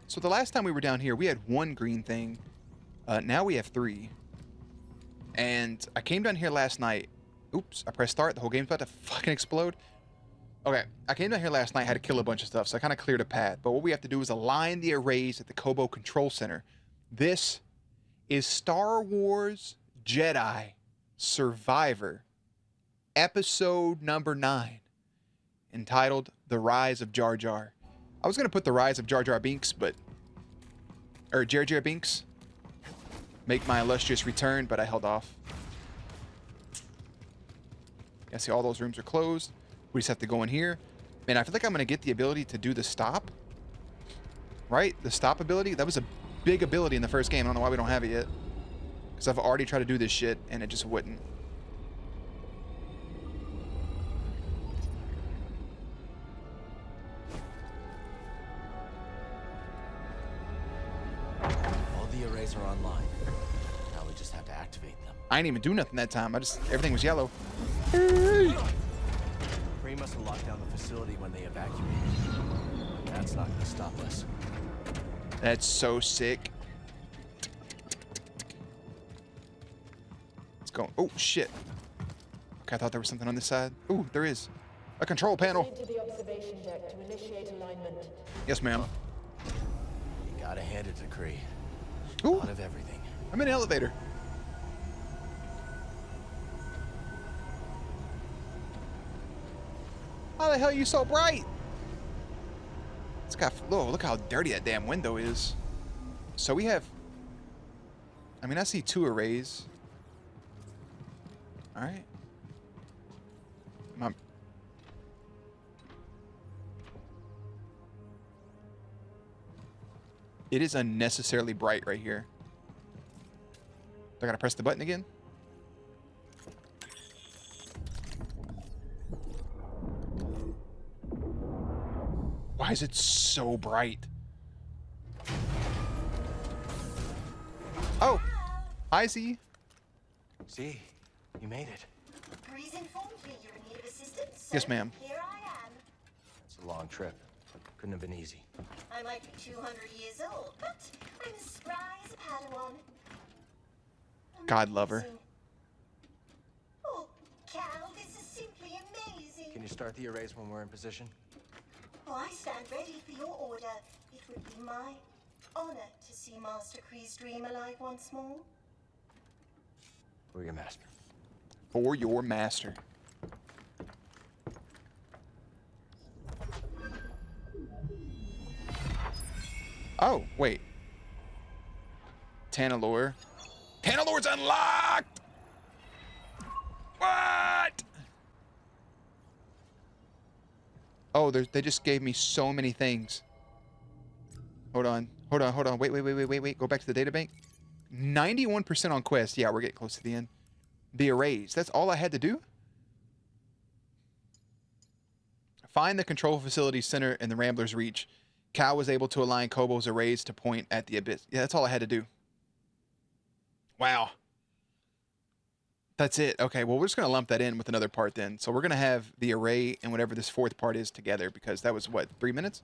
So the last time we were down here, we had one green thing. Now we have 3. And I came down here last night. Oops, I pressed start. The whole game's about to fucking explode. Okay, I came down here last night, had to kill a bunch of stuff, so I kind of cleared a path. But what we have to do is align the arrays at the Kobo Control Center. This is Star Wars Jedi Survivor, episode number 9, entitled The Rise of Jar Jar. I was going to put The Rise of Jar Jar Binks, or Jar Jar Binks, make my illustrious return, but I held off. Yeah, see, all those rooms are closed. We just have to go in here. Man, I feel like I'm going to get the ability to do the stop. Right? The stop ability. That was a big ability in the first game. I don't know why we don't have it yet. Because I've already tried to do this shit, and it just wouldn't. All the arrays are online. Now we just have to activate them. I didn't even do nothing that time. Everything was yellow. Prey must have locked down the facility when they evacuated. That's not gonna stop us. That's so sick. Let's go. Oh, shit. Okay, I thought there was something on this side. Ooh, there is. A control panel. Proceed to the observation deck to initiate alignment. Yes, ma'am. You gotta hand it to Kree. Ooh, Out of everything. I'm in an elevator. How the hell are you so bright? It's got, oh, look how dirty that damn window is. So we have, I mean, I see 2 arrays. All right. It is unnecessarily bright right here. Do I gotta press the button again? Why is it so bright? Oh, I see. See, you made it. Grease informed me you're in need of assistance. So Yes, ma'am. Here I am. It's a long trip. Couldn't have been easy. I might be 200 years old, but I'm as spry as a Padawan. God love her. Amazing. Oh, Cal, this is simply amazing. Can you start the arrays when we're in position? Oh, I stand ready for your order. It would be my honor to see Master Kree's dream alive once more. We're your master. For your master. Oh, wait. Tanalore. Tanalore's unlocked! What? Oh, they just gave me so many things. Hold on. Wait. Go back to the data bank. 91% on quest. Yeah, we're getting close to the end. The arrays. That's all I had to do? Find the control facility center in the Rambler's Reach. Cal was able to align Kobo's arrays to point at the abyss. Yeah, that's all I had to do. Wow. That's it. Okay, well, we're just going to lump that in with another part then. So we're going to have the array and whatever this 4th part is together because that was, what, 3 minutes?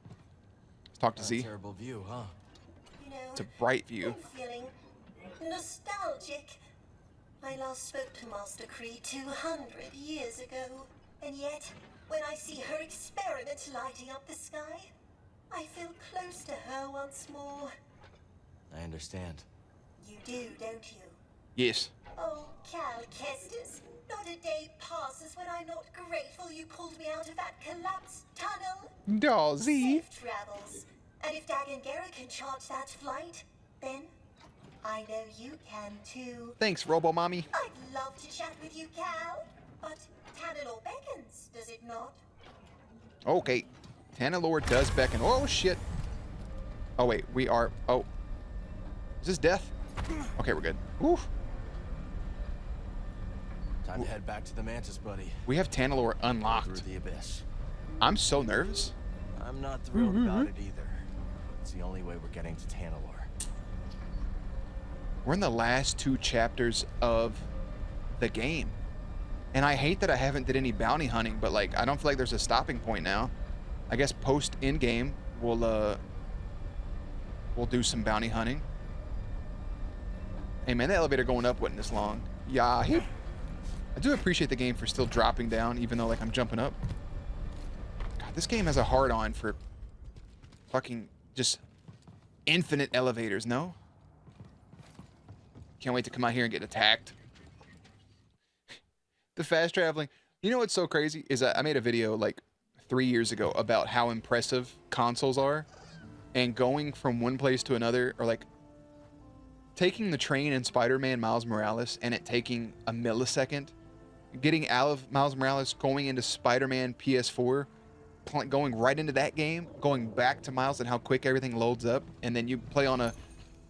Let's talk to Z. Terrible view, huh? You know, It's a bright view. I'm feeling nostalgic. I last spoke to Master Kree 200 years ago, and yet, when I see her experiments lighting up the sky, I feel close to her once more. I understand. You do, don't you? Yes. Oh, Cal Kestis, not a day passes when I'm not grateful you pulled me out of that collapsed tunnel. Oh, Z. Safe travels. And if Dag and Gera can charge that flight, then I know you can too. Thanks, Robo-Mommy. I'd love to chat with you, Cal, but Tanalore beckons, does it not? Okay. Tanalore does beckon. Oh, shit. Oh, wait. We are... Oh. Is this death? Okay, we're good. Oof. Time to head back to the Mantis, buddy. We have Tanalore Through unlocked. the abyss. I'm so nervous. I'm not thrilled about it either. It's the only way we're getting to Tanalore. We're in the last 2 chapters of the game. And I hate that I haven't did any bounty hunting, but like I don't feel like there's a stopping point now. I guess post in game we'll We'll do some bounty hunting. Hey man, the elevator going up wasn't this long. Yeah, I do appreciate the game for still dropping down, even though like I'm jumping up. God, this game has a hard-on for fucking just infinite elevators, no? Can't wait to come out here and get attacked. The fast traveling. You know what's so crazy is I made a video like 3 years ago about how impressive consoles are, and going from one place to another, or like taking the train in Spider-Man Miles Morales and it taking a millisecond, getting out of Miles Morales, going into Spider-Man PS4, going right into that game, going back to Miles, and how quick everything loads up, and then you play on a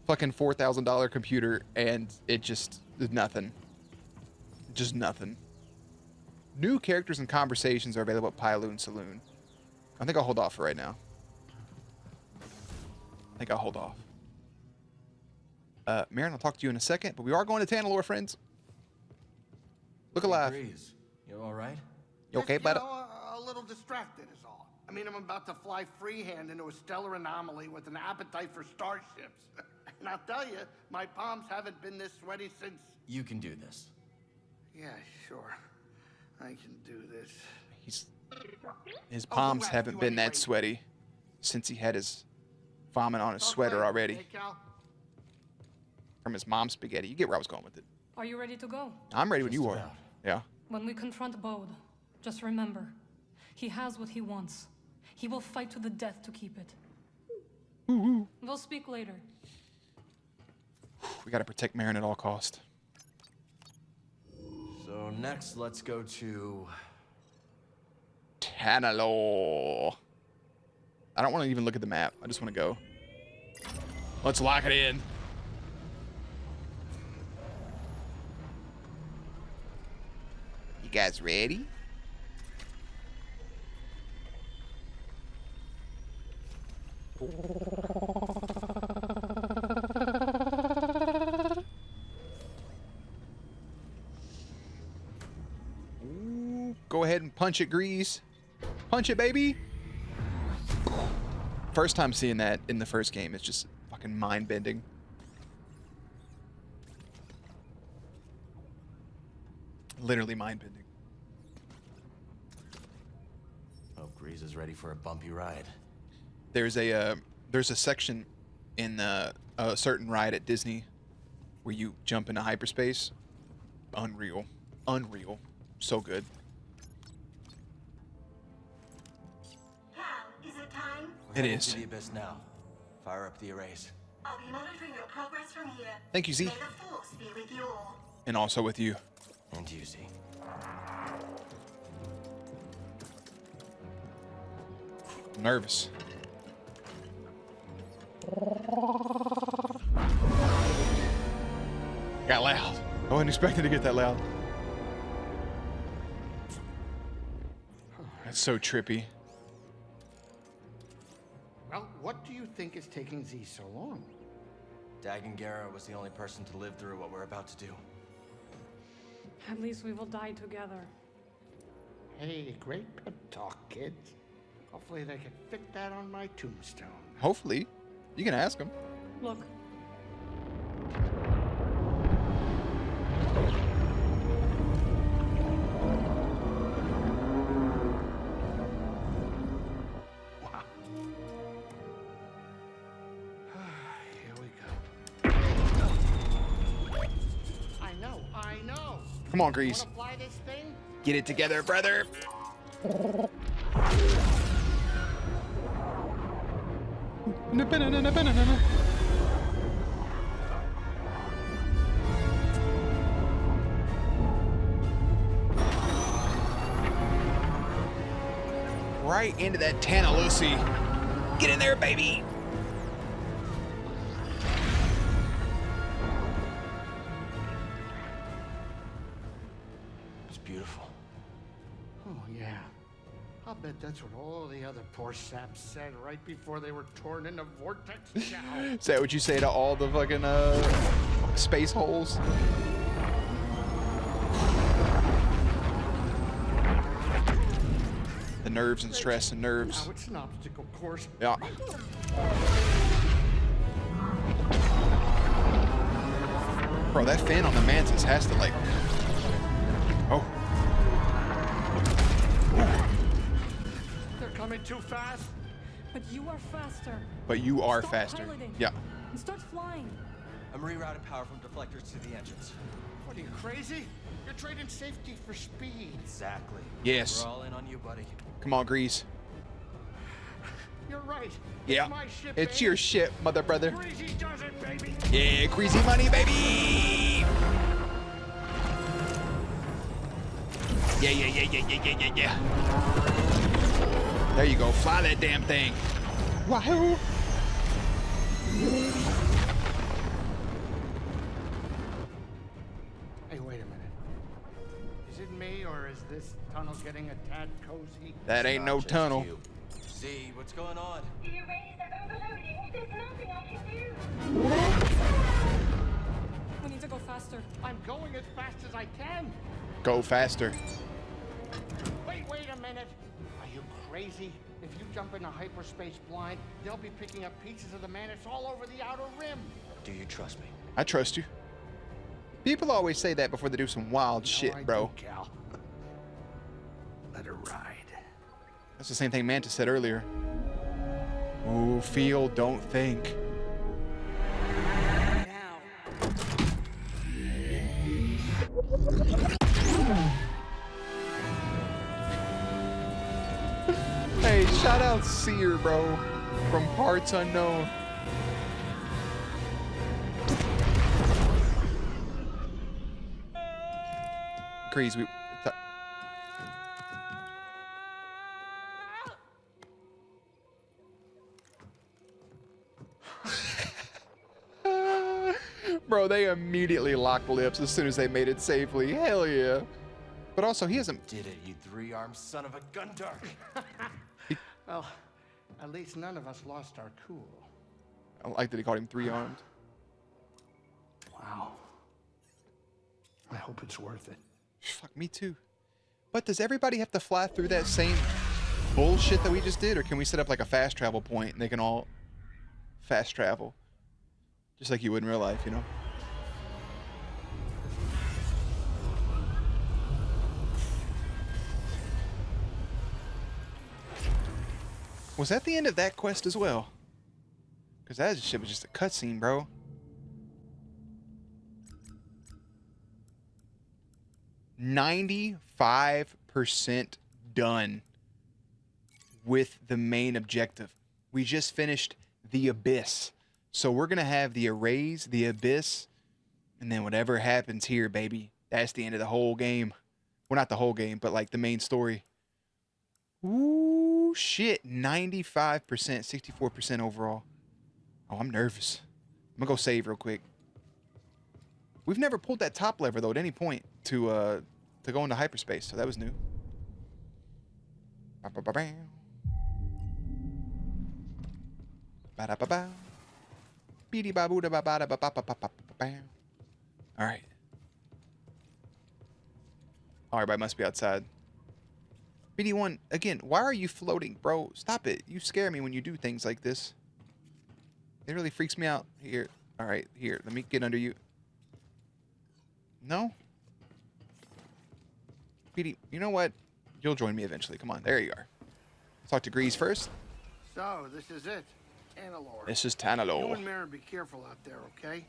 fucking $4,000 computer and it just is nothing. Just nothing. New characters and conversations are available at Pyloon Saloon. I think I'll hold off for right now. Marin, I'll talk to you in a second, but we are going to Tanalore, friends. Look alive. Breeze, you all right? You okay, bud? A little distracted is all. I mean, I'm about to fly freehand into a stellar anomaly with an appetite for starships. And I'll tell you, my palms haven't been this sweaty since... You can do this. Yeah, sure. I can do this. His palms haven't been that sweaty since he had his vomit on his sweater already. Hey, Cal. From his mom's spaghetti. You get where I was going with it. Are you ready to go? I'm ready when you are. about. Yeah. When we confront Bode, just remember, he has what he wants. He will fight to the death to keep it. We'll speak later. We gotta protect Marin at all cost. So next, let's go to... Tanalore. I don't want to even look at the map. I just want to go. Let's lock it in. You guys ready? Ooh, go ahead and punch it, Grease. Punch it, baby. First time seeing that in the first game, it's just fucking mind-bending. Literally mind-bending. Oh, Breeze is ready for a bumpy ride. There's a section in a certain ride at Disney where you jump into hyperspace. Unreal. Unreal. So good. Cal, is it time? We're It heading is. to the abyss now. Fire up the arrays. I'll be monitoring your progress from here. Thank you, Z. May the Force be with you all. And also with you. And you, Z. I'm nervous. Got loud. I wasn't expecting to get that loud. That's so trippy. Well, what do you think is taking Z so long? Dagengara was the only person to live through what we're about to do. At least we will die together. Hey, great pep talk, kids. Hopefully they can fit that on my tombstone. Hopefully. You can ask him. Look, Wow. Here we go. I know. Come on, Grease. Wanna fly this thing? Get it together, brother. Right into that Tanalusi. Get in there, baby. It's beautiful. Oh, yeah. I'll bet that's what all the other poor saps said right before they were torn into vortex chow. Is that what you say to all the fucking space holes? The nerves and stress and nerves. Now it's an obstacle course. Yeah. Bro, that fin on the mantis has to like. Oh. They're coming too fast. But you are faster. But you are Stop faster. piloting. Yeah. And start flying. I'm rerouting power from deflectors to the engines. What are you, crazy? You're trading safety for speed. Exactly. Yes. We're all in on you, buddy. Come on, Grease. You're right. Yeah. It's my ship, It's baby. your shit, mother brother. Greasy does it, baby. Yeah, greasy money, baby. Yeah. There you go. Fly that damn thing. Wahoo. Hey, wait a minute. Is it me, or is this tunnel getting a tad cozy? That ain't no Not just tunnel. you. Z, what's going on? The arrays are overloading. There's nothing I can do. We need to go faster. I'm going as fast as I can. Go faster. Wait a minute. Are you crazy? If you jump into hyperspace blind, they'll be picking up pieces of the Mantis all over the outer rim. Do you trust me? I trust you. People always say that before they do some wild No, shit, I bro. do, Cal. Let her ride. That's the same thing Mantis said earlier. Ooh, feel, don't think. Hey, shout out Seer, bro, from Parts Unknown. Grease, we. Bro, they immediately locked lips as soon as they made it safely. Hell yeah. But also, he hasn't. Did it, you three-armed son of a gun dark. Well, at least none of us lost our cool. I like that he called him three-armed. Wow. I hope it's worth it. Fuck, me too. But does everybody have to fly through that same bullshit that we just did? Or can we set up like a fast travel point and they can all fast travel? Just like you would in real life, you know? Was that the end of that quest as well? Because that shit was just a cutscene, bro. %95 done with the main objective. We just finished the Abyss. So we're going to have the arrays, the Abyss, and then whatever happens here, baby. That's the end of the whole game. Well, not the whole game, but like the main story. Ooh, shit. 95%, 64% overall. Oh, I'm nervous. I'm going to go save real quick. We've never pulled that top lever, though, at any point to go into hyperspace, so that was new. All right. Oh, everybody must be outside. BD1, again, why are you floating, bro? Stop it. You scare me when you do things like this. It really freaks me out. Here. All right, here. Let me get under you. No? BD, you know what? You'll join me eventually. Come on. There you are. Let's talk to Grease first. So, this is it. Tanalor. This is You Tanalor. and Maren be careful out there, okay?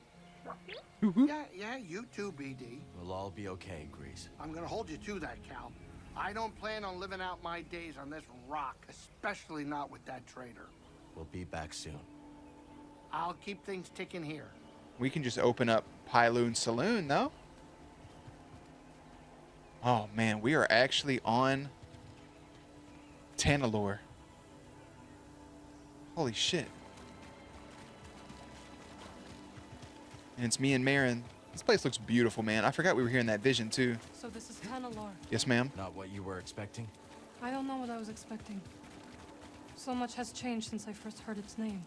Woo-hoo. Yeah, you too, BD. We'll all be okay, Grease. I'm gonna hold you to that, Cal. I don't plan on living out my days on this rock, especially not with that traitor. We'll be back soon. I'll keep things ticking here. We can just open up Pyloon Saloon, though. Oh, man. We are actually on Tanalor. Holy shit. And it's me and Maren. This place looks beautiful, man. I forgot we were here in that vision, too. So this is Tanalor. Yes, ma'am. Not what you were expecting? I don't know what I was expecting. So much has changed since I first heard its name.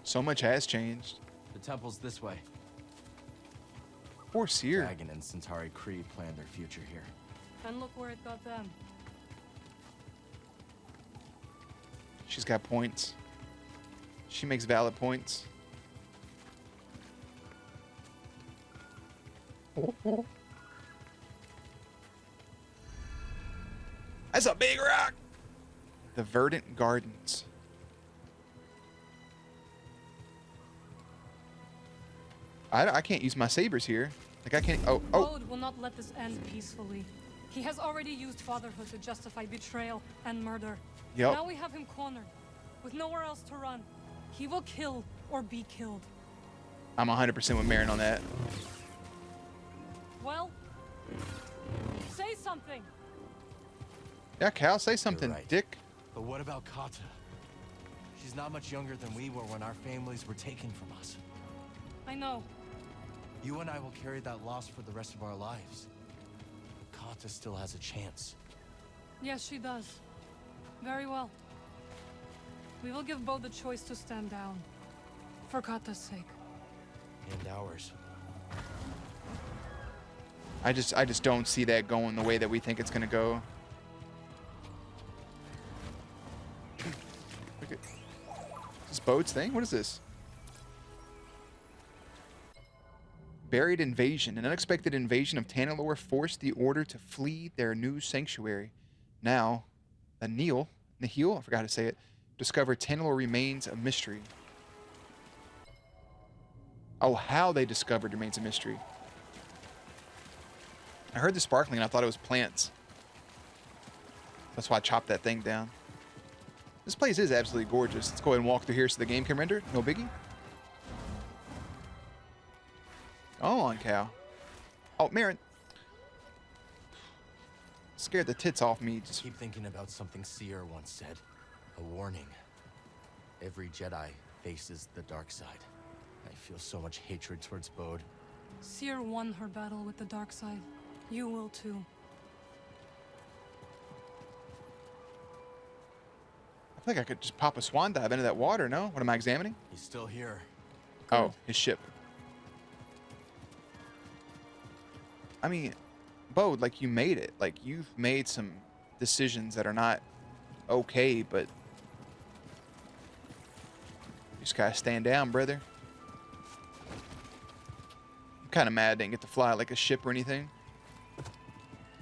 So much has changed. The temple's this way. Poor Seer. Dragon and Centauri Kree planned their future here. And look where it got them. She's got points. She makes valid points. That's a big rock. The Verdant Gardens. I can't use my sabers here. Like I can't. Oh. Bode will not let this end peacefully. He has already used fatherhood to justify betrayal and murder. Yep. Now we have him cornered, with nowhere else to run. He will kill or be killed. I'm 100% with Marin on that. Well, say something. Yeah, Cal, say something, right. dick. But what about Kata? She's not much younger than we were when our families were taken from us. I know. You and I will carry that loss for the rest of our lives. But Kata still has a chance. Yes, she does. Very well. We will give Bo the choice to stand down. For Kata's sake. And ours. I just don't see that going the way that we think it's gonna go. Look at this Bode's thing. What is this? Buried invasion. An unexpected invasion of Tanalorr forced the Order to flee their new sanctuary. Now, Nihil, I forgot to say it, discovered Tanalorr remains a mystery. Oh, how they discovered remains a mystery. I heard the sparkling and I thought it was plants. That's why I chopped that thing down. This place is absolutely gorgeous. Let's go ahead and walk through here so the game can render. No biggie. Go on, Cal. Oh, Marin. Scared the tits off me. I keep thinking about something Seer once said. A warning. Every Jedi faces the dark side. I feel so much hatred towards Bode. Seer won her battle with the dark side. You will too. I feel like I could just pop a swan dive into that water, no? What am I examining? He's still here. Oh, his ship. I mean, Bode, like, you made it. Like, you've made some decisions that are not okay, but you just gotta stand down, brother. I'm kind of mad I didn't get to fly like a ship or anything.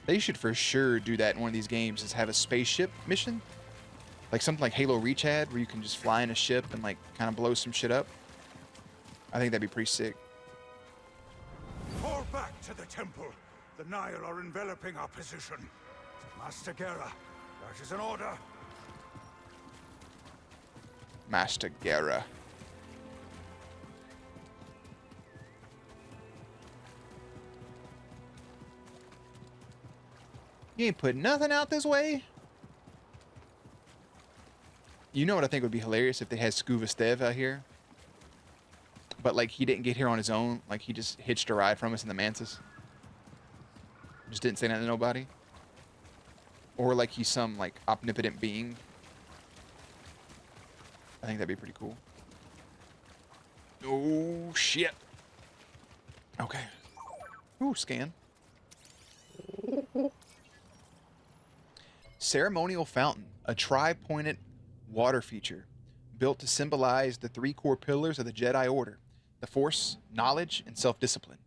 They should for sure do that in one of these games, is have a spaceship mission. Like something like Halo Reach had, where you can just fly in a ship and like kind of blow some shit up. I think that'd be pretty sick. Fall back to the temple. The Nile are enveloping our position. Master Gera, that is an order. Master Gera. You ain't putting nothing out this way? You know what I think would be hilarious if they had Scuba Stev out here? But like he didn't get here on his own. Like he just hitched a ride from us in the Mantis. Just didn't say nothing to nobody. Or like he's some like omnipotent being. I think that'd be pretty cool. Oh shit. Okay. Ooh, scan. Ceremonial Fountain, a tri-pointed water feature built to symbolize the three core pillars of the Jedi Order: the Force, knowledge, and self-discipline.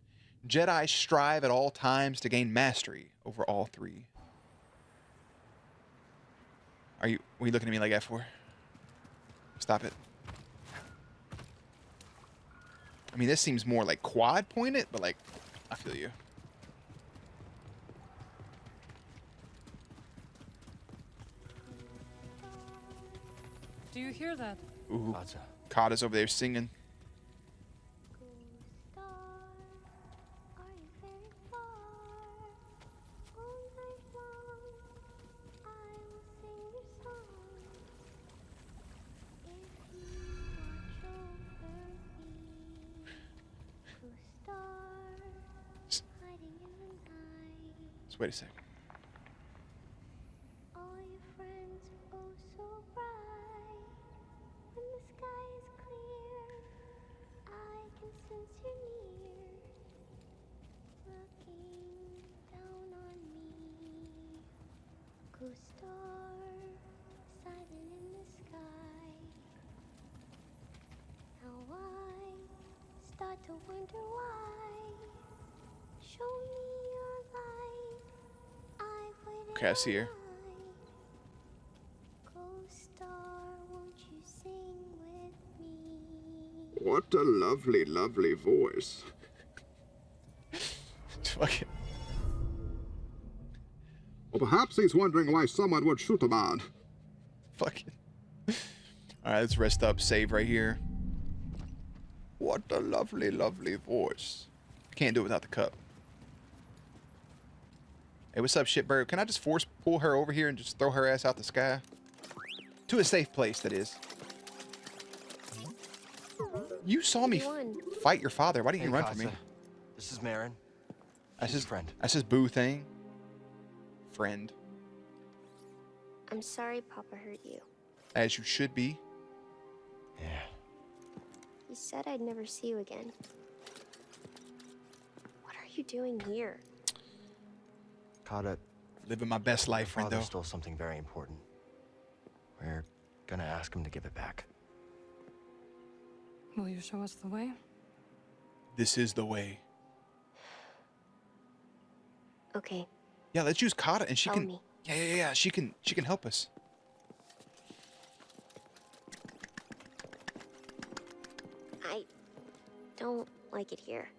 Jedi strive at all times to gain mastery over all three. Are you looking at me like that for? Stop it. I mean, this seems more like quad-pointed, but like, I feel you. Do you hear that? Ooh, Kata. Kata's over there singing. Just wait a sec. To wonder why Okay, I see her. What a lovely, lovely voice. Fuck it. Or perhaps he's wondering why someone would shoot a man. Fuck it. Alright, let's rest up. Save right here. What a lovely, lovely voice. Can't do it without the cup. Hey, what's up, shitbird? Can I just force pull her over here and just throw her ass out the sky? To a safe place, that is. You saw me fight your father. Why didn't you run from me? This is Marin. That's his friend. That's his boo thing. Friend. I'm sorry Papa hurt you. As you should be. Yeah. He said I'd never see you again. What are you doing here? Kata, Living my best life, friend, father though. stole something very important. We're gonna ask him to give it back. Will you show us the way? This is the way. Okay. Yeah, let's use Kata, and she Follow can. me. Yeah. She can help us. I don't like it here.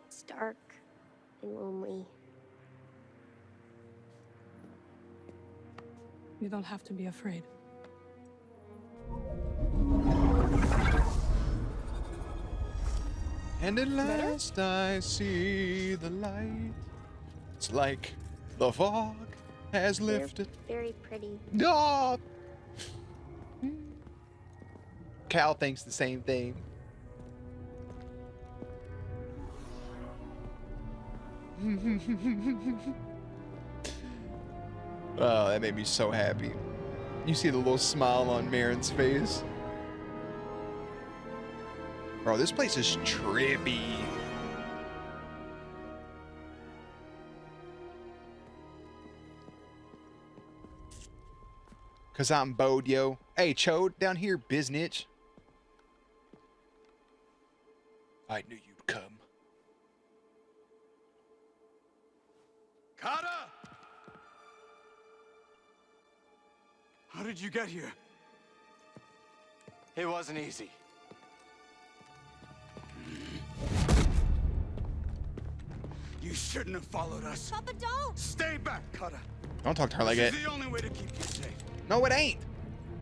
It's dark and lonely. You don't have to be afraid. And at last I see the light. It's like the fog has You're lifted. very pretty. No. Cal thinks the same thing. Oh, that made me so happy. You see the little smile on Marin's face. Bro, this place is trippy. Cause I'm bowed, yo. Hey, Chode, down here, biznitch. I knew you'd come. Kata! How did you get here? It wasn't easy. You shouldn't have followed us. Papa, don't! Stay back, Kata. Don't talk to her like This that. is the only way to keep you safe. No, it ain't.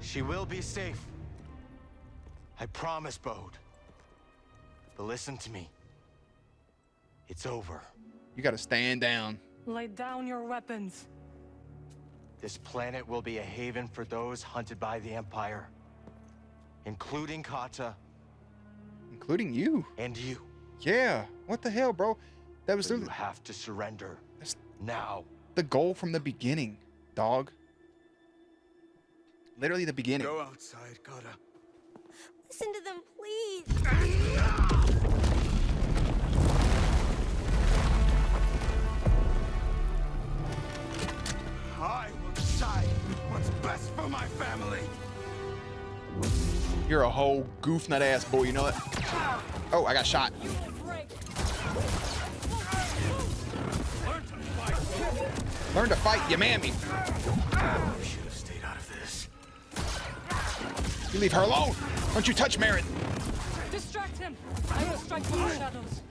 She will be safe. I promise, Bode. But listen to me. It's over. You gotta stand down. Lay down your weapons. This planet will be a haven for those hunted by the Empire. Including Kata Including you. and you. Yeah. What the hell, bro? That was But you literally have to surrender. That's- Now. the goal from the beginning, dog. Literally the beginning. Go outside, Kata. Listen to them, please! I will decide what's best for my family. You're a whole goof nut ass boy, you know that? Oh, I got shot. Learn to fight, you mammy. You should have stayed out of this. You leave her alone. Don't you touch Marin. Distract him! I will strike from the shadows.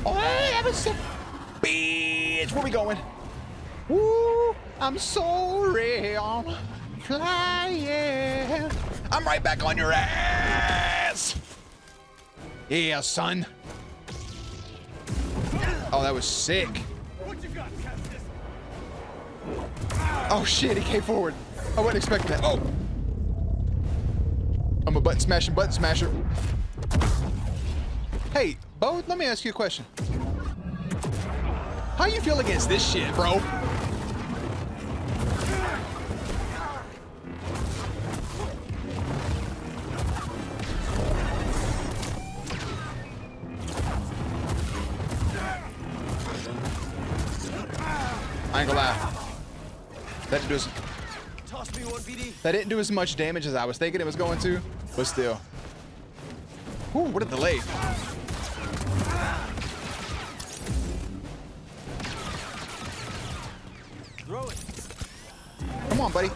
Oh, that was so... Bitch, where we going? Woo, I'm sorry, I'm flying. I'm right back on your ass. Yeah, son. Oh, that was sick. What you got, Castus? Oh shit, he came forward. I wasn't expecting that. Oh. I'm a button smasher. Hey, Bo, let me ask you a question. How you feel against this shit, bro? I ain't gonna lie. That dude doesn't. Toss me one, BD. That didn't do as much damage as I was thinking it was going to, but still. Ooh, what a delay. Throw it. Come on, buddy.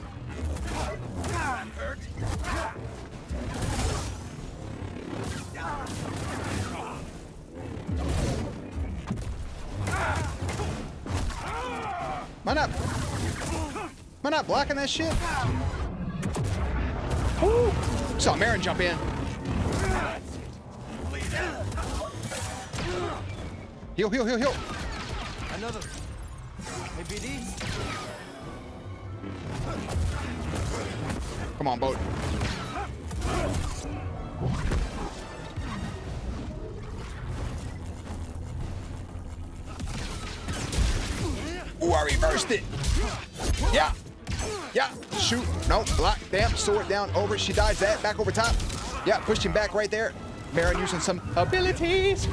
Am I not blocking that shit? Woo! Saw Marin jump in. Heal, heal, heal, heal. Another. Hey, BD. Come on, boat. Ooh, I reversed it. Yeah. Yeah. Shoot. No. Block. Damn. Sword down. Over. She dies that. Back over top. Yeah. Pushed him back right there. Marin using some abilities.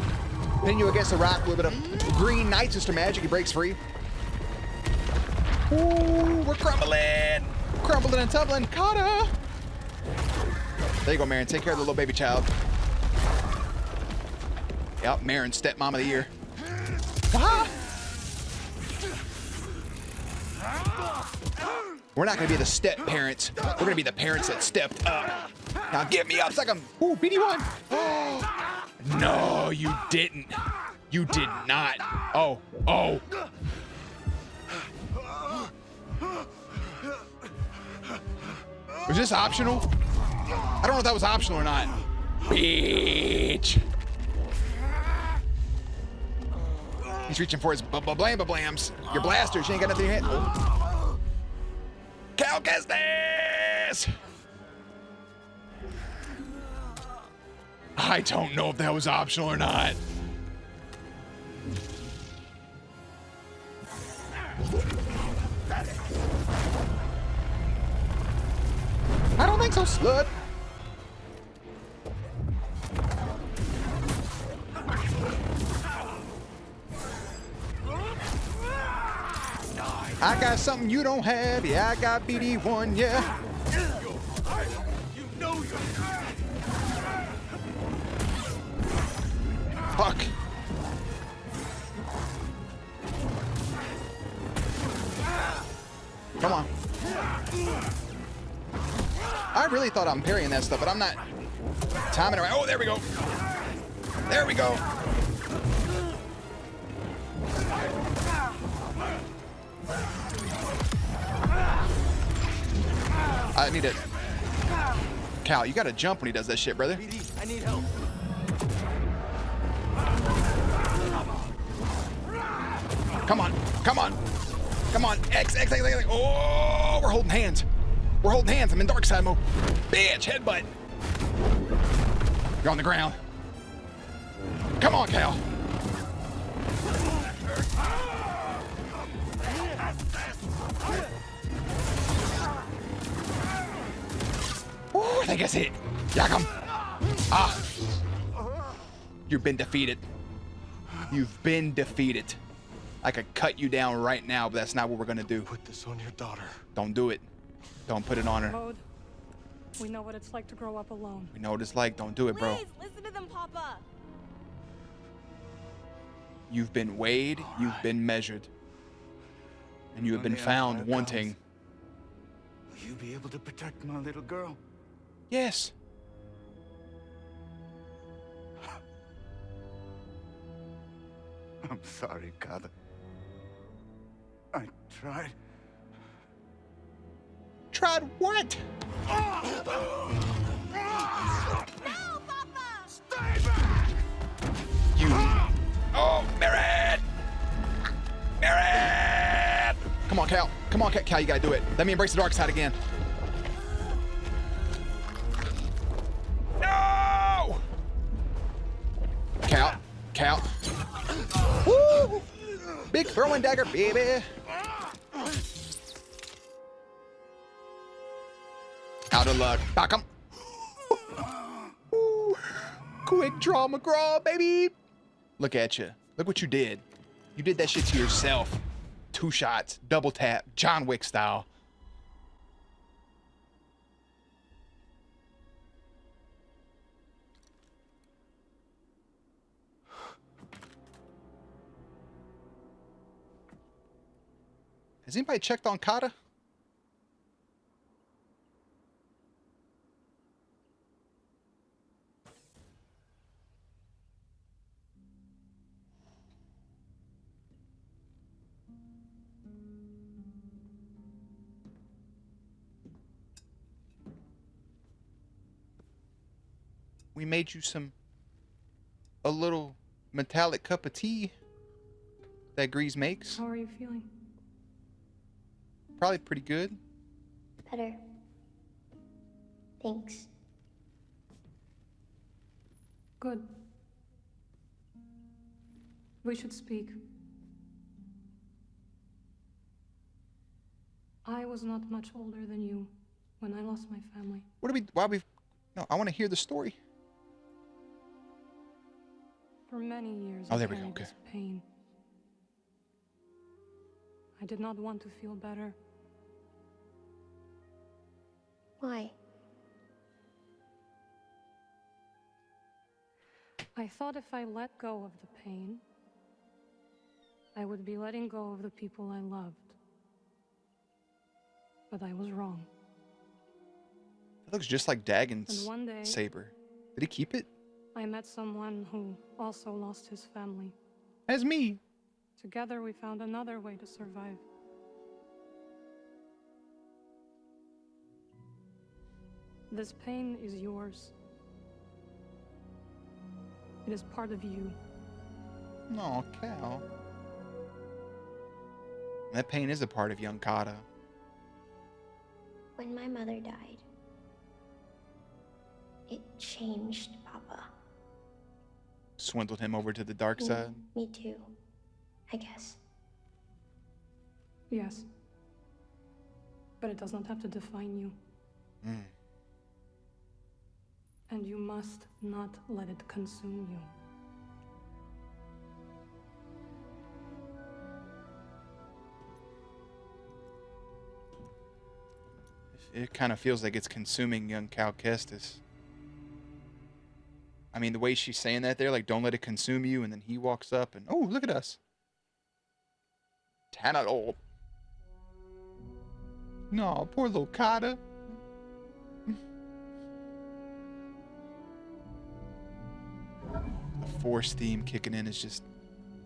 Pin you against the rock. A little bit of green Night Sister magic. He breaks free. Ooh, we're crumbling. Crumbling and tumbling. Kata. There you go, Marin. Take care of the little baby child. Yep. Marin, stepmom of the year. Ah! We're not gonna be the step parents. We're gonna be the parents that stepped up. Now get me up, suck 'em. Ooh, BD1. Oh. No, you didn't. You did not. Oh, oh. Was this optional? I don't know if that was optional or not. Bitch. He's reaching for his blams. Your blasters. You ain't got nothing in your hand. Cal Kestis! I don't know if that was optional or not. I don't think so, slut. I got something you don't have. Yeah, I got BD1. Yeah. You know you're... Fuck. Come on. I really thought I'm parrying that stuff, but I'm not timing it right. Oh, there we go. There we go. I need it. Cal, you gotta jump when he does that shit, brother. BD, I need help. Come on, come on, come on. X. Oh, we're holding hands. We're holding hands. I'm in dark side mode. Bitch, headbutt. You're on the ground. Come on, Cal. Ooh, I think that's it. Yakum. Ah. You've been defeated. You've been defeated. I could cut you down right now, but that's not what we're gonna do. Put this on your daughter. Don't do it. Don't put it on her. Bode, we know what it's like to grow up alone. We know what it's like. Don't do it, bro. Please, listen to them, Papa. You've been weighed, you've been measured, and you have been found wanting. Will you be able to protect my little girl? Yes. I'm sorry, Kata. I tried. Tried what? No, Papa! Stay back! You. Oh, Merritt! Merritt! Come on, Cal. Come on, Cal. You gotta do it. Let me embrace the dark side again. No! Cal. Woo! Big throwing dagger, baby. Out of luck. Back 'em. Ooh. Quick draw McGraw, baby. Look at you. Look what you did. You did that shit to yourself. 2 shots, double tap, John Wick style. Has anybody checked on Kata? We made you a little metallic cup of tea that Grease makes. How are you feeling? Probably pretty good. Better. Thanks. Good. We should speak. I was not much older than you when I lost my family. No, I want to hear the story. For many years, Oh, I there we go, carried okay. this pain. I did not want to feel better. Why? I thought if I let go of the pain, I would be letting go of the people I loved. But I was wrong. It looks just like Dagon's And one day, saber. Did he keep it? I met someone who also lost his family. As me. Together, we found another way to survive. This pain is yours. It is part of you. No, Cal. That pain is a part of young Kata. When my mother died, it changed Papa. Swindled him over to the dark side. Me too, I guess. Yes. But it does not have to define you. Mm. And you must not let it consume you. It kind of feels like it's consuming young Cal Kestis. I mean, the way she's saying that there, like, don't let it consume you, and then he walks up and, oh, look at us. Tanalo. No, poor little Kata. The Force theme kicking in is just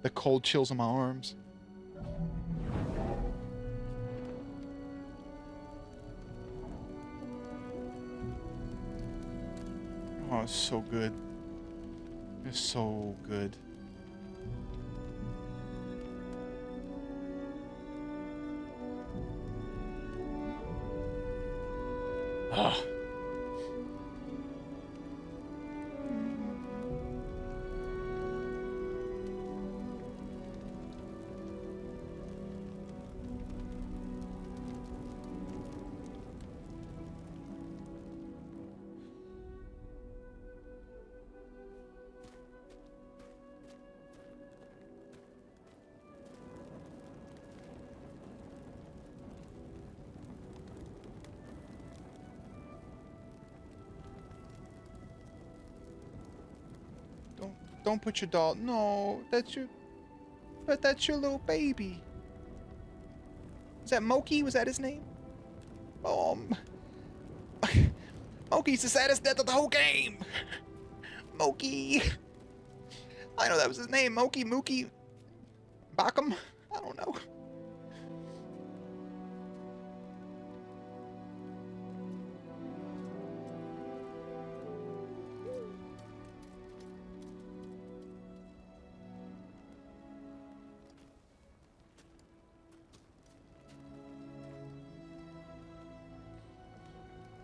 the cold chills on my arms. Oh, it's so good. It's so good. Ah. Don't put your doll. No, that's your. But that's your little baby. Is that Moki? Was that his name? Moki's the saddest death of the whole game. Moki. I know that was his name. Moki, Mookie, Bakum. I don't know.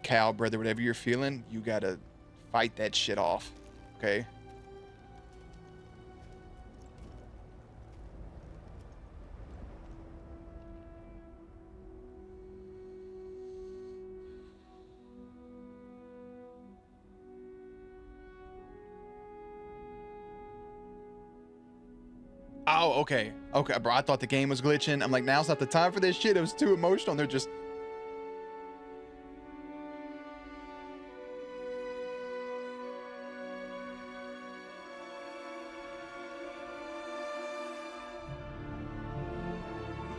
Cal, brother, whatever you're feeling, you gotta fight that shit off, okay? Oh, okay. Okay, bro, I thought the game was glitching. I'm like, now's not the time for this shit. It was too emotional. They're just...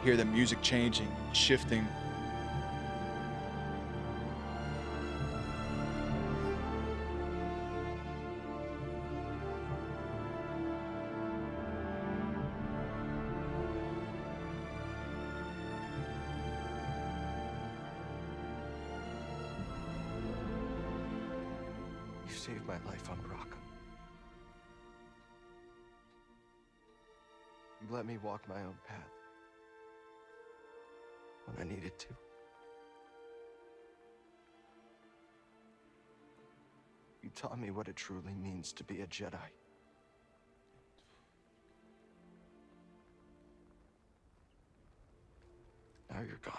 hear the music changing, shifting. You saved my life on Brock. You let me walk my own path when I needed to. You taught me what it truly means to be a Jedi. Now you're gone.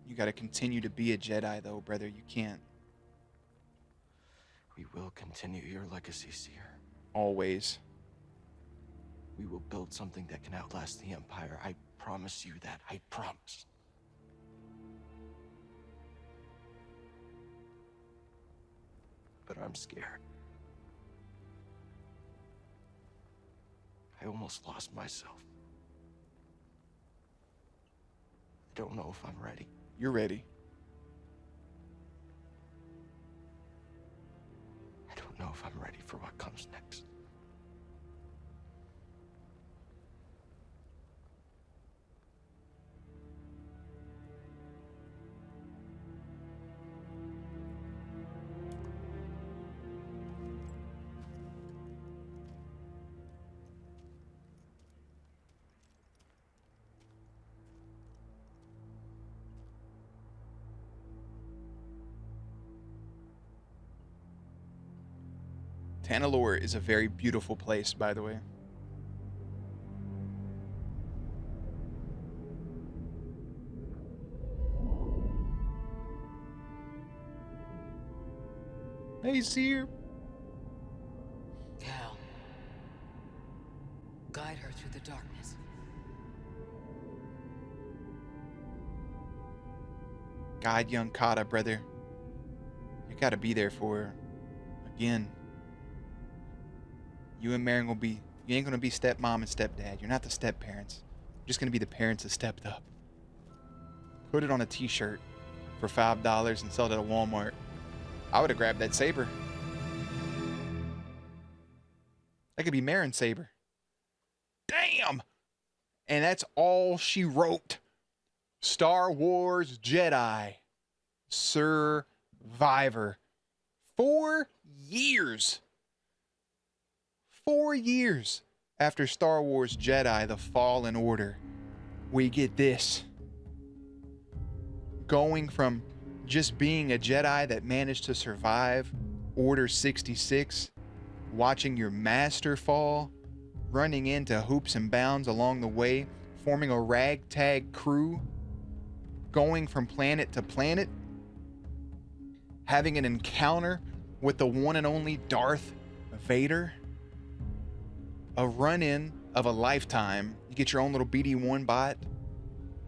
You got to continue to be a Jedi, though, brother. You can't. We will continue your legacy, Seer. Always. We will build something that can outlast the Empire. I promise you that. I promise. But I'm scared. I almost lost myself. I don't know if I'm ready. You're ready. I don't know if I'm ready for what comes next. Tanalorr is a very beautiful place, by the way. Hey, Seer. Cal, guide her through the darkness. Guide young Kata, brother. You gotta be there for her. Again. You and Marin you ain't gonna be stepmom and stepdad. You're not the step parents. You're just gonna be the parents that stepped up. Put it on a t-shirt for $5 and sell it at Walmart. I would have grabbed that saber. That could be Marin's saber. Damn! And that's all she wrote. Star Wars Jedi Survivor. 4 years. 4 years after Star Wars Jedi The Fallen Order, we get this. Going from just being a Jedi that managed to survive Order 66, watching your master fall, running into hoops and bounds along the way, forming a ragtag crew, going from planet to planet, having an encounter with the one and only Darth Vader, a run-in of a lifetime. You get your own little BD-1 bot.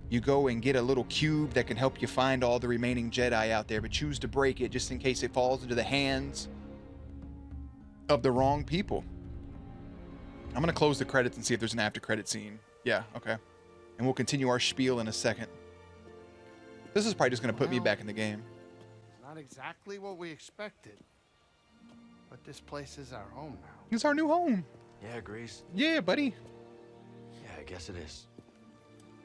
You go and get a little cube that can help you find all the remaining Jedi out there, but choose to break it just in case it falls into the hands of the wrong people. I'm gonna close the credits and see if there's an after credit scene. Yeah, okay. And we'll continue our spiel in a second. This is probably just gonna put me back in the game. It's not exactly what we expected, but this place is our home now. It's our new home. Yeah, Grease. Yeah, buddy. Yeah, I guess it is.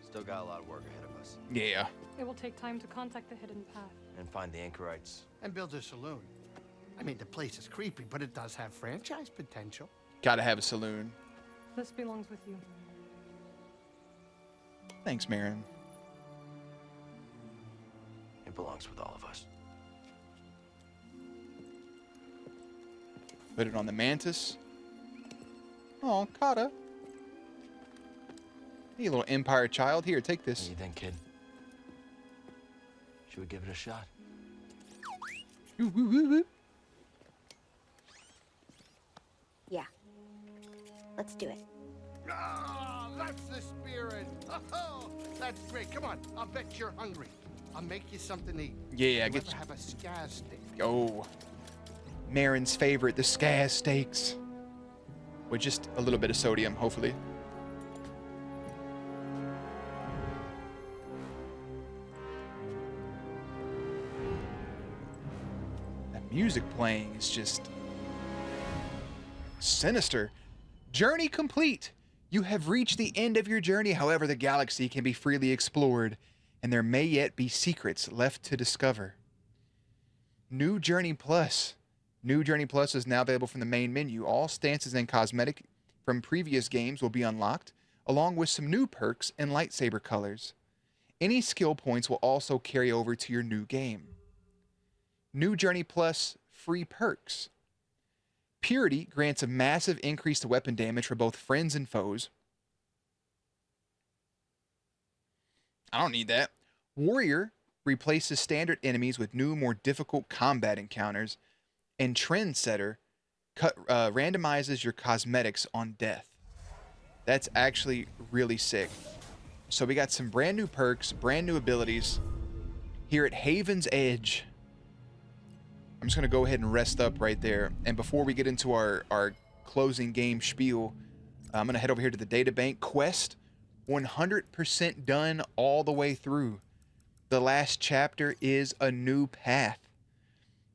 Still got a lot of work ahead of us. Yeah. It will take time to contact the hidden path. And find the anchorites. And build a saloon. I mean, the place is creepy, but it does have franchise potential. Gotta have a saloon. This belongs with you. Thanks, Marin. It belongs with all of us. Put it on the mantis. Oh, Kata. Hey, little Empire child. Here, take this. What do you think, kid? Should we give it a shot? Ooh, ooh, ooh, ooh. Yeah. Let's do it. Ah, that's the spirit. Oh, that's great. Come on, I'll bet you're hungry. I'll make you something to eat. Yeah, you get ever have a scaz steak? Oh, Marin's favorite, the Skaz steaks. With just a little bit of sodium, hopefully. music playing is just sinister. Journey complete. You have reached the end of your journey. However, the galaxy can be freely explored, and there may yet be secrets left to discover. New Journey Plus. New Journey Plus is now available from the main menu. All stances and cosmetic from previous games will be unlocked, along with some new perks and lightsaber colors. Any skill points will also carry over to your new game. New Journey Plus free perks. Purity grants a massive increase to weapon damage for both friends and foes. I don't need that. Warrior replaces standard enemies with new, more difficult combat encounters. And Trendsetter randomizes your cosmetics on death. That's actually really sick. So we got some brand new perks, brand new abilities here at Haven's Edge. I'm just going to go ahead and rest up right there. And before we get into our closing game spiel, I'm going to head over here to the databank. Quest 100% done all the way through. The last chapter is a new path.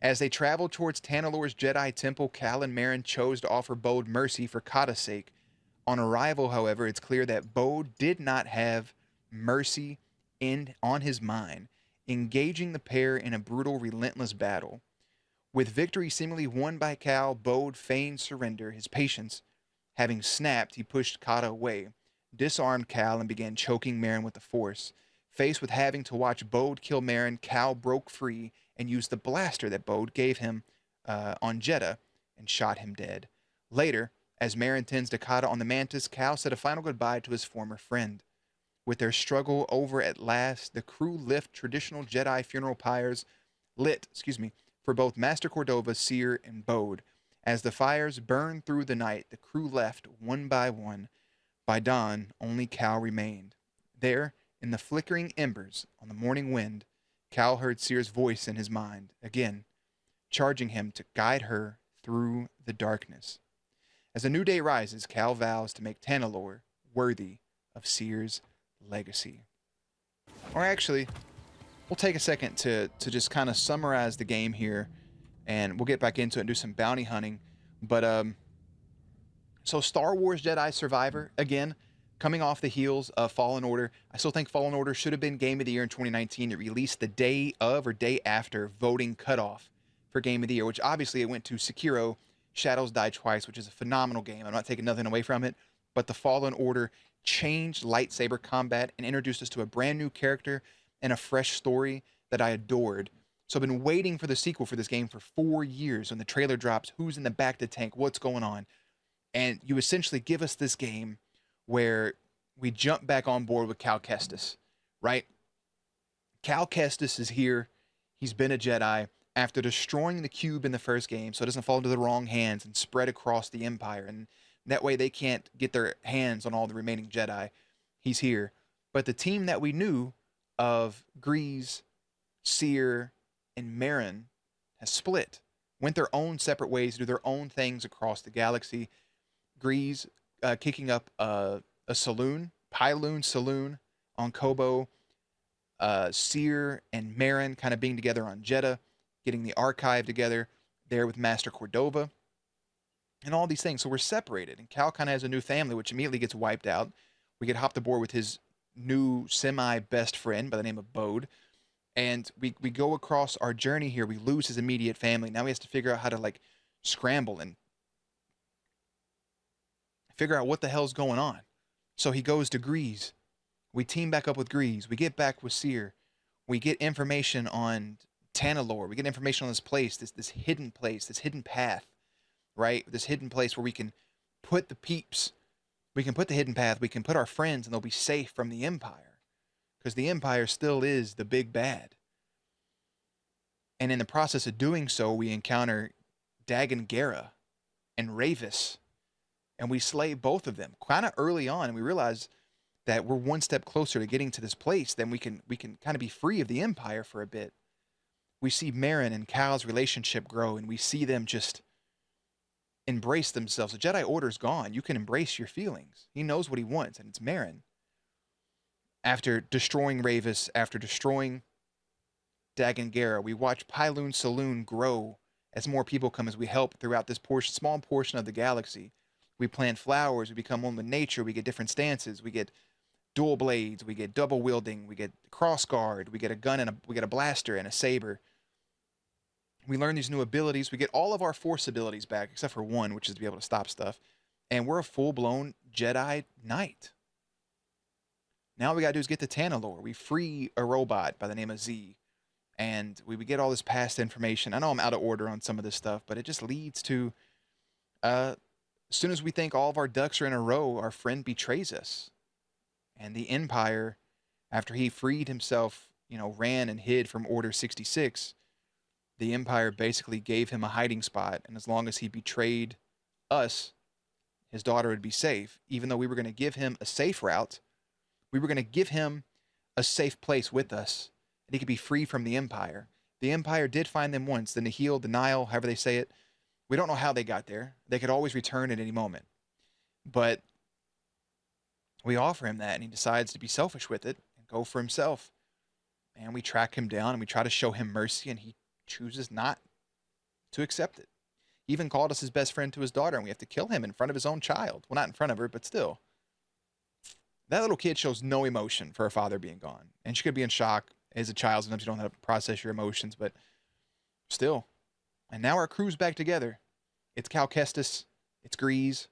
As they travel towards Tanalor's Jedi Temple, Cal and Merrin chose to offer Bode mercy for Kata's sake. On arrival, however, it's clear that Bode did not have mercy on his mind, engaging the pair in a brutal, relentless battle. With victory seemingly won by Cal, Bode feigned surrender. His patience having snapped, he pushed Kata away, disarmed Cal, and began choking Merrin with the Force. Faced with having to watch Bode kill Merrin, Cal broke free and used the blaster that Bode gave him on Jedha and shot him dead. Later, as Merrin tends to Kata on the Mantis, Cal said a final goodbye to his former friend. With their struggle over at last, the crew lit traditional Jedi funeral pyres for both Master Cordova, Seer, and Bode. As the fires burned through the night, the crew left one by one. By dawn, only Cal remained. There, in the flickering embers on the morning wind, Cal heard Seer's voice in his mind, again, charging him to guide her through the darkness. As a new day rises, Cal vows to make Tanalor worthy of Seer's legacy. Or actually, we'll take a second to just kind of summarize the game here, and we'll get back into it and do some bounty hunting. But, so Star Wars Jedi Survivor, again, coming off the heels of Fallen Order. I still think Fallen Order should have been Game of the Year in 2019. It released the day of or day after voting cutoff for Game of the Year, which obviously it went to Sekiro, Shadows Die Twice, which is a phenomenal game. I'm not taking nothing away from it, but the Fallen Order changed lightsaber combat and introduced us to a brand new character and a fresh story that I adored. So I've been waiting for the sequel for this game for 4 years. When the trailer drops, who's in the back of the tank, what's going on? And you essentially give us this game where we jump back on board with Cal Kestis, right? Cal Kestis is here. He's been a Jedi after destroying the cube in the first game so it doesn't fall into the wrong hands and spread across the Empire. And that way they can't get their hands on all the remaining Jedi. He's here. But the team that we knew of Grease, Seer, and Merrin has split, went their own separate ways to do their own things across the galaxy. Grease kicking up a saloon, Pyloon Saloon on Kobo. Seer and Merrin kind of being together on Jedha, getting the archive together there with Master Cordova, and all these things. So we're separated, and Cal kind of has a new family, which immediately gets wiped out. We get hopped aboard with his new semi-best friend by the name of Bode, and we go across our journey here. We lose his immediate family. Now he has to figure out how to, like, scramble and figure out what the hell's going on. So he goes to Grease. We team back up with Grease. We get back with Seer. We get information on Tanalor. We get information on this place, this hidden place, this hidden path, right? This hidden place where we can put the peeps. We can put the hidden path. We can put our friends, and they'll be safe from the Empire, because the Empire still is the big bad. And in the process of doing so, we encounter Dagan Gera and Ravis, and we slay both of them kind of early on, and we realize that we're one step closer to getting to this place. Then we can kind of be free of the Empire for a bit. We see Merrin and Cal's relationship grow, and we see them just embrace themselves. The Jedi Order's gone. You can embrace your feelings. He knows what he wants, and it's Merrin. After destroying Ravis, after destroying Dagan Gera, we watch Pyloon Saloon grow as more people come, as we help throughout this portion, small portion of the galaxy. We plant flowers, we become one with nature, we get different stances, we get dual blades, we get double wielding, we get cross guard, we get a gun and we get a blaster and a saber. We learn these new abilities. We get all of our force abilities back, except for one, which is to be able to stop stuff. And we're a full-blown Jedi Knight. Now all we gotta do is get to Tanalorr. We free a robot by the name of Z. And we get all this past information. I know I'm out of order on some of this stuff, but it just leads to, as soon as we think all of our ducks are in a row, our friend betrays us. And the Empire, after he freed himself, ran and hid from Order 66, the Empire basically gave him a hiding spot. And as long as he betrayed us, his daughter would be safe. Even though we were going to give him a safe route, we were going to give him a safe place with us, and he could be free from the Empire. The Empire did find them once, the Nihil, the Nile, however they say it. We don't know how they got there. They could always return at any moment. But we offer him that, and he decides to be selfish with it and go for himself. And we track him down, and we try to show him mercy, and he chooses not to accept it. He even called us his best friend to his daughter, and we have to kill him in front of his own child. Well, not in front of her, but still. That little kid shows no emotion for her father being gone. And she could be in shock. As a child, sometimes you don't have to process your emotions, but still. And now our crew's back together. It's Cal Kestis, it's Grease,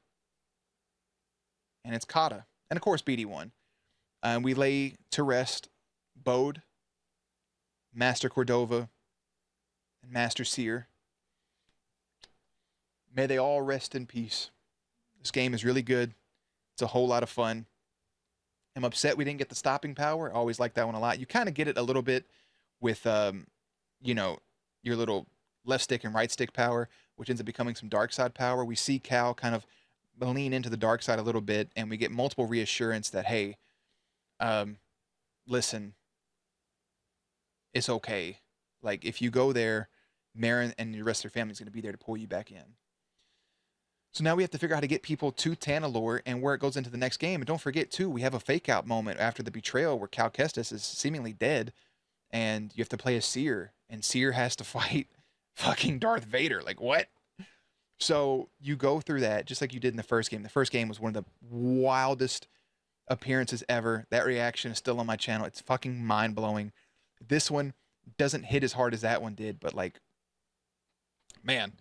and it's Kata. And of course, BD1. And we lay to rest Bode, Master Cordova, and Master Seer. May they all rest in peace. This game is really good. It's a whole lot of fun. I'm upset we didn't get the stopping power. I always like that one a lot. You kind of get it a little bit with, your little left stick and right stick power, which ends up becoming some dark side power. We see Cal kind of lean into the dark side a little bit, and we get multiple reassurance that, hey, listen, it's okay. Like, if you go there, Marin and the rest of their family is going to be there to pull you back in. So now we have to figure out how to get people to Tanalorr and where it goes into the next game. And don't forget, too, we have a fake-out moment after the betrayal where Cal Kestis is seemingly dead, and you have to play a Seer, and Seer has to fight fucking Darth Vader. Like, what? So you go through that just like you did in the first game. The first game was one of the wildest appearances ever. That reaction is still on my channel. It's fucking mind-blowing. This one doesn't hit as hard as that one did, but, like, man.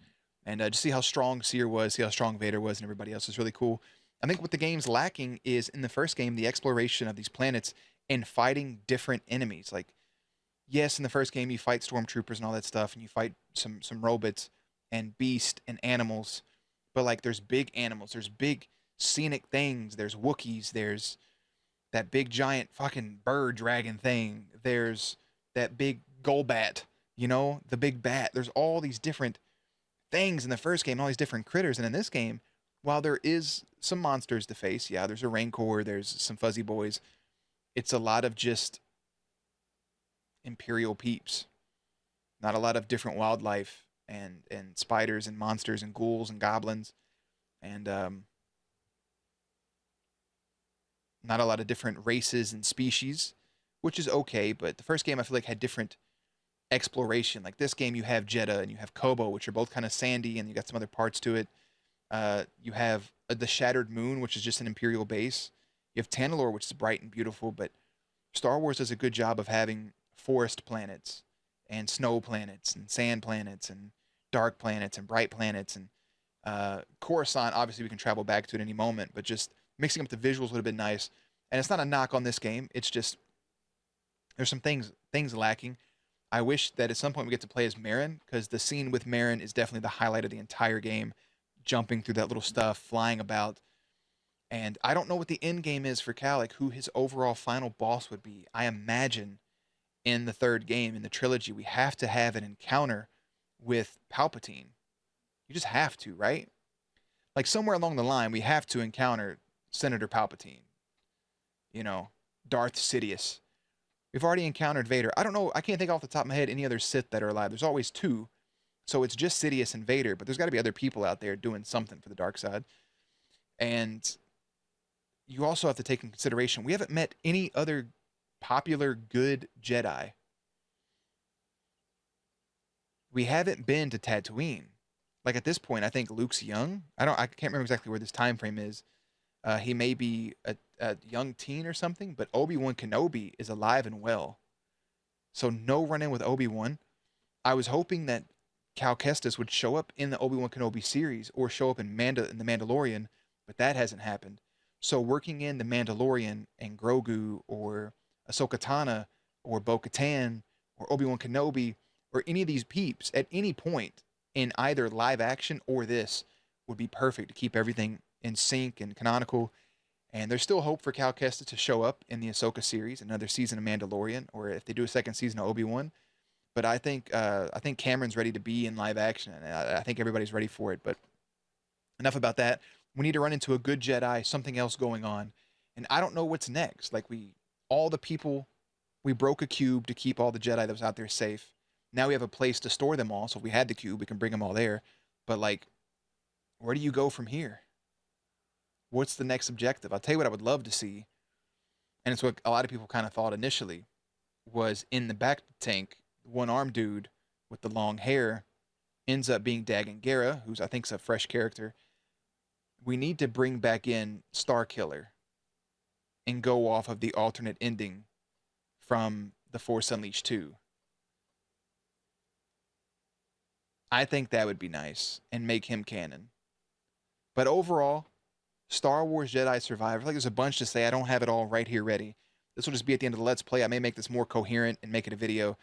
And just see how strong Seer was, see how strong Vader was, and everybody else is really cool. I think what the game's lacking is, in the first game, the exploration of these planets and fighting different enemies. Like, yes, in the first game, you fight stormtroopers and all that stuff, and you fight some robots and beasts and animals. But, like, there's big animals. There's big scenic things. There's Wookiees. There's that big giant fucking bird dragon thing. There's that big Golbat, the big bat. There's all these different things in the first game, all these different critters. And in this game, while there is some monsters to face, yeah, there's a Rancor, there's some fuzzy boys, it's a lot of just Imperial peeps. Not a lot of different wildlife and spiders and monsters and ghouls and goblins. And not a lot of different races and species, which is okay. But the first game, I feel like, had different exploration. Like this game, you have Jeddah and you have Kobo, which are both kind of sandy, and you got some other parts to it. You have the Shattered Moon, which is just an Imperial base. You have Tanalorr, which is bright and beautiful. But Star Wars does a good job of having forest planets and snow planets and sand planets and dark planets and bright planets. And Coruscant, obviously we can travel back to at any moment, but just mixing up the visuals would have been nice. And it's not a knock on this game. It's just there's some things lacking. I wish that at some point we get to play as Marin, because the scene with Marin is definitely the highlight of the entire game. Jumping through that little stuff, flying about. And I don't know what the end game is for Cal, like who his overall final boss would be. I imagine in the third game, in the trilogy, we have to have an encounter with Palpatine. You just have to, right? Like somewhere along the line, we have to encounter Senator Palpatine. Darth Sidious. We've already encountered Vader. I don't know. I can't think off the top of my head any other Sith that are alive. There's always two. So it's just Sidious and Vader, but there's got to be other people out there doing something for the dark side. And you also have to take in consideration, we haven't met any other popular good Jedi. we haven't been to Tatooine. Like at this point, I think Luke's young. I can't remember exactly where this time frame is. He may be a young teen or something, but Obi-Wan Kenobi is alive and well. So no run-in with Obi-Wan. I was hoping that Cal Kestis would show up in the Obi-Wan Kenobi series or show up in The Mandalorian, but that hasn't happened. So working in The Mandalorian and Grogu or Ahsoka Tano or Bo-Katan or Obi-Wan Kenobi or any of these peeps at any point in either live action or this would be perfect to keep everything in sync and canonical. And there's still hope for Cal Kestis to show up in the Ahsoka series, another season of Mandalorian, or if they do a second season of Obi-Wan. But I think Cameron's ready to be in live action, and I think everybody's ready for it. But enough about that. We need to run into a good Jedi, something else going on, and I don't know what's next. Like we broke a cube to keep all the Jedi that was out there safe. Now we have a place to store them all. So if we had the cube, we can bring them all there. But like, where do you go from here? What's the next objective? I'll tell you what I would love to see, and it's what a lot of people kind of thought initially, was in the back tank, one-armed dude with the long hair ends up being Dagan Gera, who's I think's a fresh character. We need to bring back in Starkiller and go off of the alternate ending from The Force Unleashed 2. I think that would be nice and make him canon. But overall, Star Wars Jedi Survivor, like there's a bunch to say. I don't have it all right here ready. This will just be at the end of the Let's Play. I may make this more coherent and make it a video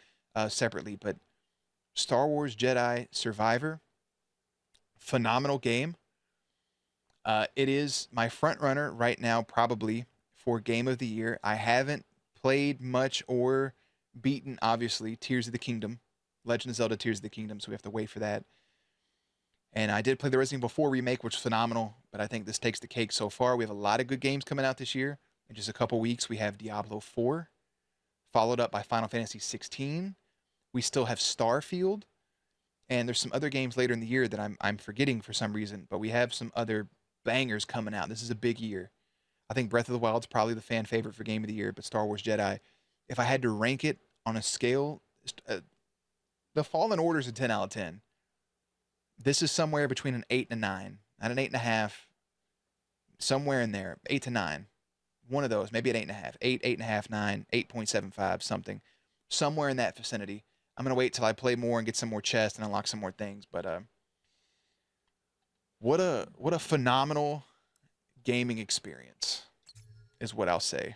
separately. But Star Wars Jedi Survivor, phenomenal game. It is my front runner right now, probably, for Game of the Year. I haven't played much or beaten, obviously, Tears of the Kingdom. Legend of Zelda Tears of the Kingdom, so we have to wait for that. And I did play the Resident Evil 4 remake, which was phenomenal, but I think this takes the cake so far. We have a lot of good games coming out this year. In just a couple weeks, we have Diablo 4, followed up by Final Fantasy 16. We still have Starfield, and there's some other games later in the year that I'm forgetting for some reason, but we have some other bangers coming out. This is a big year. I think Breath of the Wild is probably the fan favorite for Game of the Year, but Star Wars Jedi, if I had to rank it on a scale, the Fallen Order is a 10 out of 10. This is somewhere between an 8 and a 9. Not an 8.5. Somewhere in there. 8 to 9. One of those. Maybe an 8.5. 8, 8.5, 9, 8.75, something. Somewhere in that vicinity. I'm going to wait till I play more and get some more chests and unlock some more things. But what a phenomenal gaming experience is what I'll say.